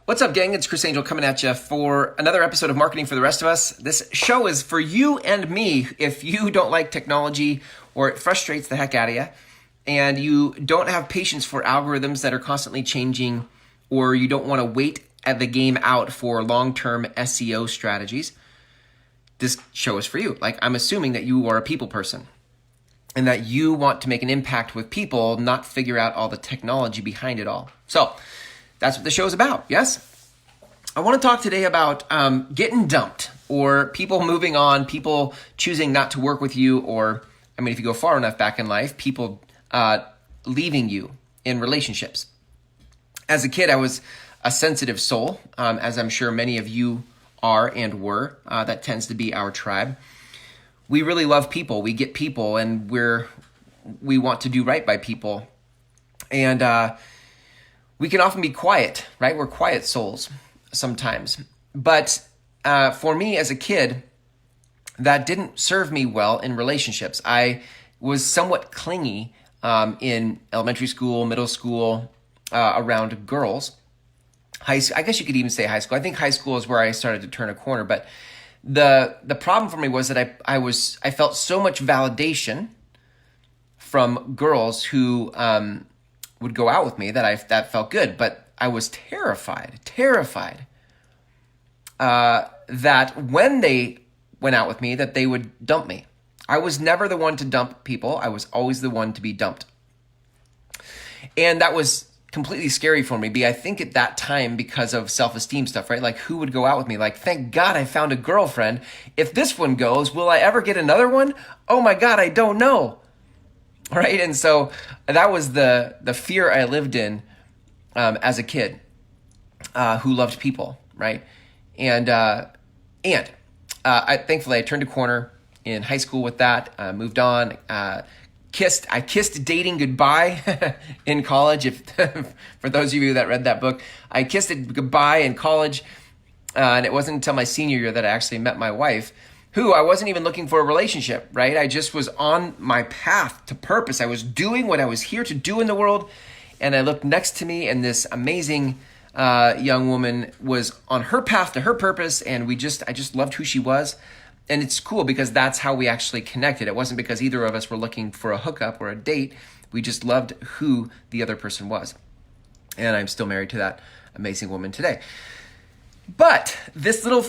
What's up, gang? It's Chris Angel coming at you for another episode of Marketing for the Rest of Us. This show is for you and me if you don't like technology or it frustrates the heck out of you and you don't have patience for algorithms that are constantly changing, or you don't want to wait at the game out for long-term SEO strategies. This show is for you. Like, I'm assuming that you are a people person and that you want to make an impact with people, not figure out all the technology behind it all. So that's what the show is about, yes? I want to talk today about getting dumped, or people moving on, people choosing not to work with you, or, if you go far enough back in life, people leaving you in relationships. As a kid, I was a sensitive soul, as I'm sure many of you are and were. That tends to be our tribe. We really love people. We get people, and we want to do right by people. And we can often be quiet, right? We're quiet souls sometimes. But for me as a kid, that didn't serve me well in relationships. I was somewhat clingy in elementary school, middle school, around girls. I guess you could even say high school. I think high school is where I started to turn a corner. But the problem for me was that I felt so much validation from girls who would go out with me that felt good, but I was terrified that when they went out with me, that they would dump me. I was never the one to dump people. I was always the one to be dumped. And that was completely scary for me. I think at that time, because of self-esteem stuff, right? Like, who would go out with me? Like, thank God I found a girlfriend. If this one goes, will I ever get another one? Oh my God, I don't know. Right? And so that was the fear I lived in as a kid who loved people, right? And thankfully I turned a corner in high school with that, moved on, I kissed dating goodbye in college. For those of you that read that book, I kissed it goodbye in college. And it wasn't until my senior year that I actually met my wife, who I wasn't even looking for a relationship, right? I just was on my path to purpose. I was doing what I was here to do in the world. And I looked next to me, and this amazing young woman was on her path to her purpose. And I just loved who she was. And it's cool because that's how we actually connected. It wasn't because either of us were looking for a hookup or a date. We just loved who the other person was. And I'm still married to that amazing woman today. But this little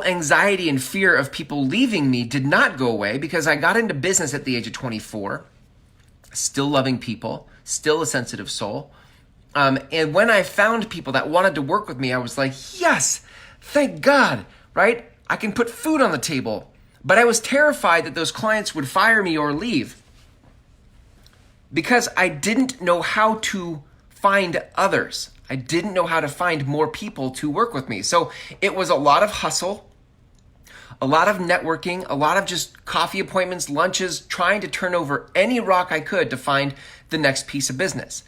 anxiety and fear of people leaving me did not go away, because I got into business at the age of 24, still loving people, still a sensitive soul. And when I found people that wanted to work with me, I was like, yes, thank God, right? I can put food on the table. But I was terrified that those clients would fire me or leave, because I didn't know how to find others. I didn't know how to find more people to work with me. So it was a lot of hustle, a lot of networking, a lot of just coffee appointments, lunches, trying to turn over any rock I could to find the next piece of business.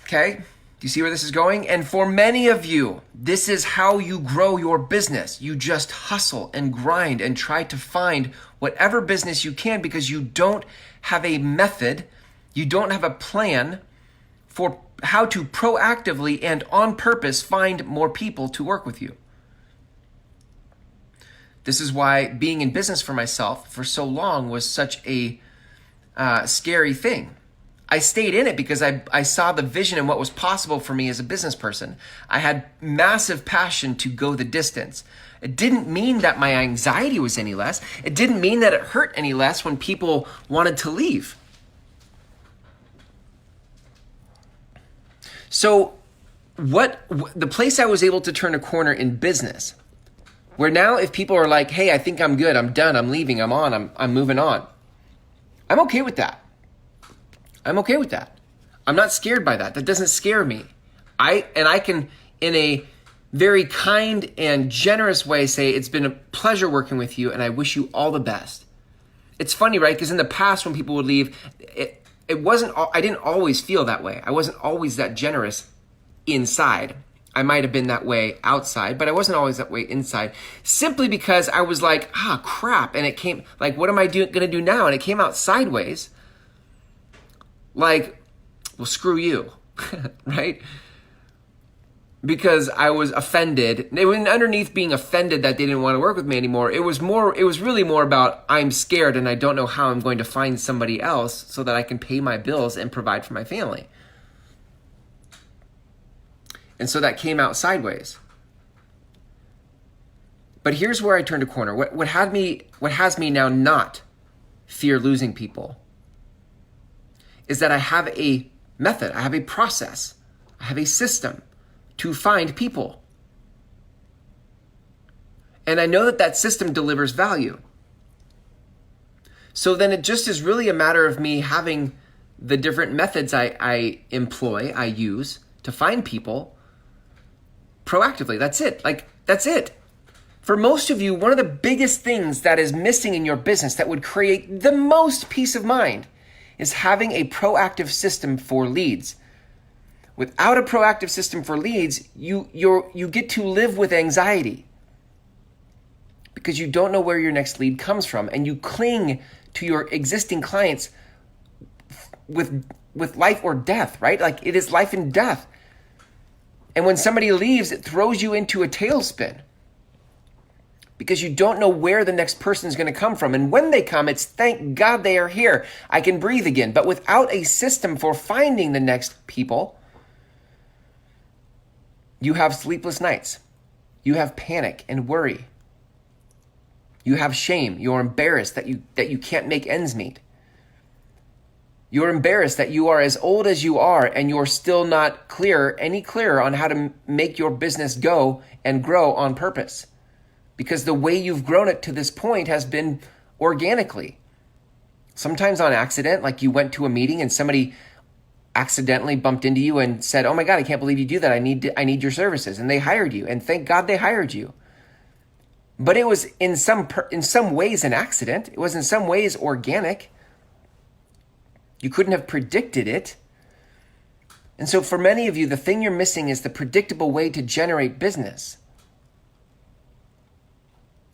Okay? Do you see where this is going? And for many of you, this is how you grow your business. You just hustle and grind and try to find whatever business you can, because you don't have a method, you don't have a plan for how to proactively and on purpose find more people to work with you. This is why being in business for myself for so long was such a scary thing. I stayed in it because I saw the vision and what was possible for me as a business person. I had massive passion to go the distance. It didn't mean that my anxiety was any less. It didn't mean that it hurt any less when people wanted to leave. So the place I was able to turn a corner in business, where now if people are like, hey, I think I'm good, I'm done, I'm leaving, I'm moving on, I'm okay with that. I'm okay with that. I'm not scared by that. That doesn't scare me. I can, in a very kind and generous way, say it's been a pleasure working with you and I wish you all the best. It's funny, right? Because in the past when people would leave, I didn't always feel that way. I wasn't always that generous inside. I might have been that way outside, but I wasn't always that way inside, simply because I was like, crap. And it came like, what am I going to do now? And it came out sideways. Like, well, screw you, right? because I was offended. It was underneath being offended that they didn't want to work with me anymore. It was really more about I'm scared and I don't know how I'm going to find somebody else so that I can pay my bills and provide for my family. And so that came out sideways. But here's where I turned a corner. What has me now not fear losing people is that I have a method, I have a process, I have a system to find people. And I know that that system delivers value. So then it just is really a matter of me having the different methods I employ, I use to find people proactively. That's it. That's it. For most of you, one of the biggest things that is missing in your business that would create the most peace of mind is having a proactive system for leads. Without a proactive system for leads, you get to live with anxiety because you don't know where your next lead comes from, and you cling to your existing clients with life or death, right? Like it is life and death. And when somebody leaves, it throws you into a tailspin because you don't know where the next person is going to come from. And when they come, it's thank God they are here. I can breathe again. But without a system for finding the next people, you have sleepless nights. You have panic and worry. You have shame. You're embarrassed that you can't make ends meet. You're embarrassed that you are as old as you are and you're still not any clearer on how to make your business go and grow on purpose. Because the way you've grown it to this point has been organically. Sometimes on accident, like you went to a meeting and somebody accidentally bumped into you and said, "Oh my God, I can't believe you do that. I need your services." And they hired you, and thank God they hired you. But it was in some ways an accident. It was in some ways organic. You couldn't have predicted it. And so for many of you, the thing you're missing is the predictable way to generate business.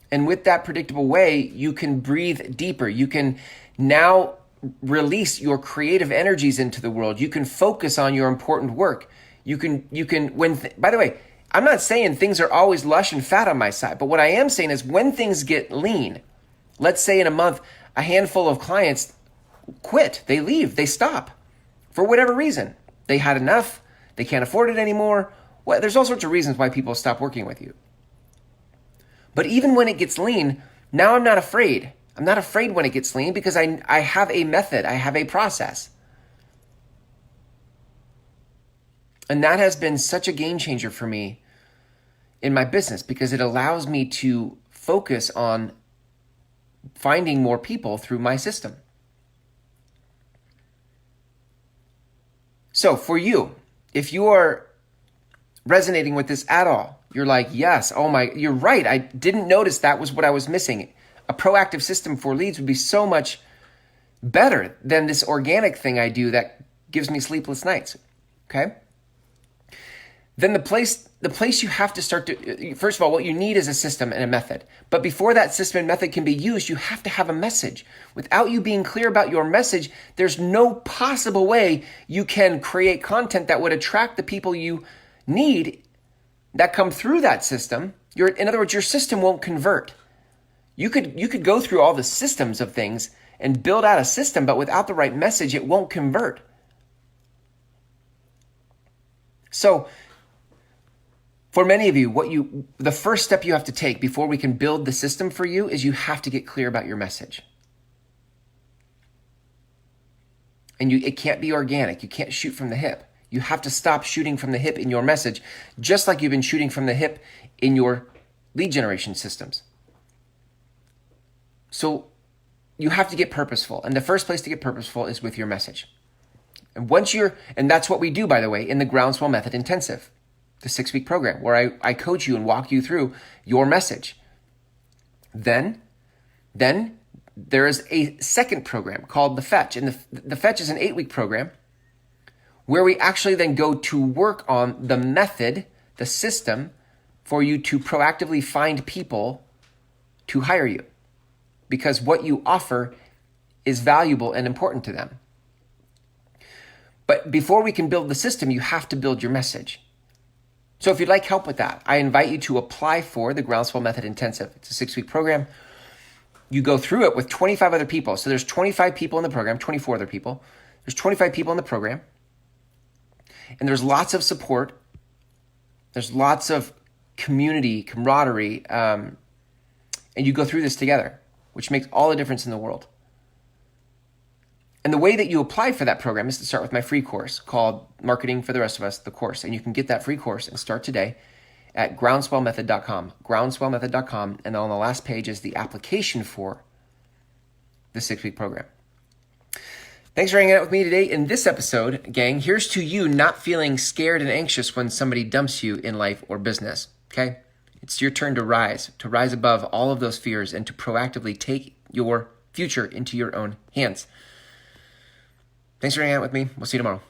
And with that predictable way, you can breathe deeper. You can now release your creative energies into the world. You can focus on your important work. By the way, I'm not saying things are always lush and fat on my side, but what I am saying is when things get lean, let's say in a month, a handful of clients quit, they leave, they stop for whatever reason. They had enough, they can't afford it anymore. Well, there's all sorts of reasons why people stop working with you. But even when it gets lean, now I'm not afraid. I'm not afraid when it gets lean because I have a method, I have a process. And that has been such a game changer for me in my business because it allows me to focus on finding more people through my system. So for you, if you are resonating with this at all, you're like, yes, you're right. I didn't notice that was what I was missing. A proactive system for leads would be so much better than this organic thing I do that gives me sleepless nights. Okay? Then the place you have to start to, first of all, what you need is a system and a method. But before that system and method can be used, you have to have a message. Without you being clear about your message, there's no possible way you can create content that would attract the people you need that come through that system. In other words, your system won't convert. You could go through all the systems of things and build out a system, but without the right message, it won't convert. So, for many of you, the first step you have to take before we can build the system for you is you have to get clear about your message. And it can't be organic. You can't shoot from the hip. You have to stop shooting from the hip in your message, just like you've been shooting from the hip in your lead generation systems. So you have to get purposeful. And the first place to get purposeful is with your message. And that's what we do, by the way, in the Groundswell Method Intensive, the 6-week program where I coach you and walk you through your message. Then there is a second program called The Fetch. And the Fetch is an 8-week program where we actually then go to work on the method, the system, for you to proactively find people to hire you. Because what you offer is valuable and important to them. But before we can build the system, you have to build your message. So if you'd like help with that, I invite you to apply for the Groundswell Method Intensive. It's a 6-week program. You go through it with 25 other people. So there's 25 people in the program, 24 other people. There's 25 people in the program. And there's lots of support. There's lots of community, camaraderie. And you go through this together, which makes all the difference in the world. And the way that you apply for that program is to start with my free course called Marketing for the Rest of Us, the course. And you can get that free course and start today at groundswellmethod.com, groundswellmethod.com. And then on the last page is the application for the 6-week program. Thanks for hanging out with me today in this episode, gang. Here's to you not feeling scared and anxious when somebody dumps you in life or business, okay? It's your turn to rise above all of those fears and to proactively take your future into your own hands. Thanks for hanging out with me. We'll see you tomorrow.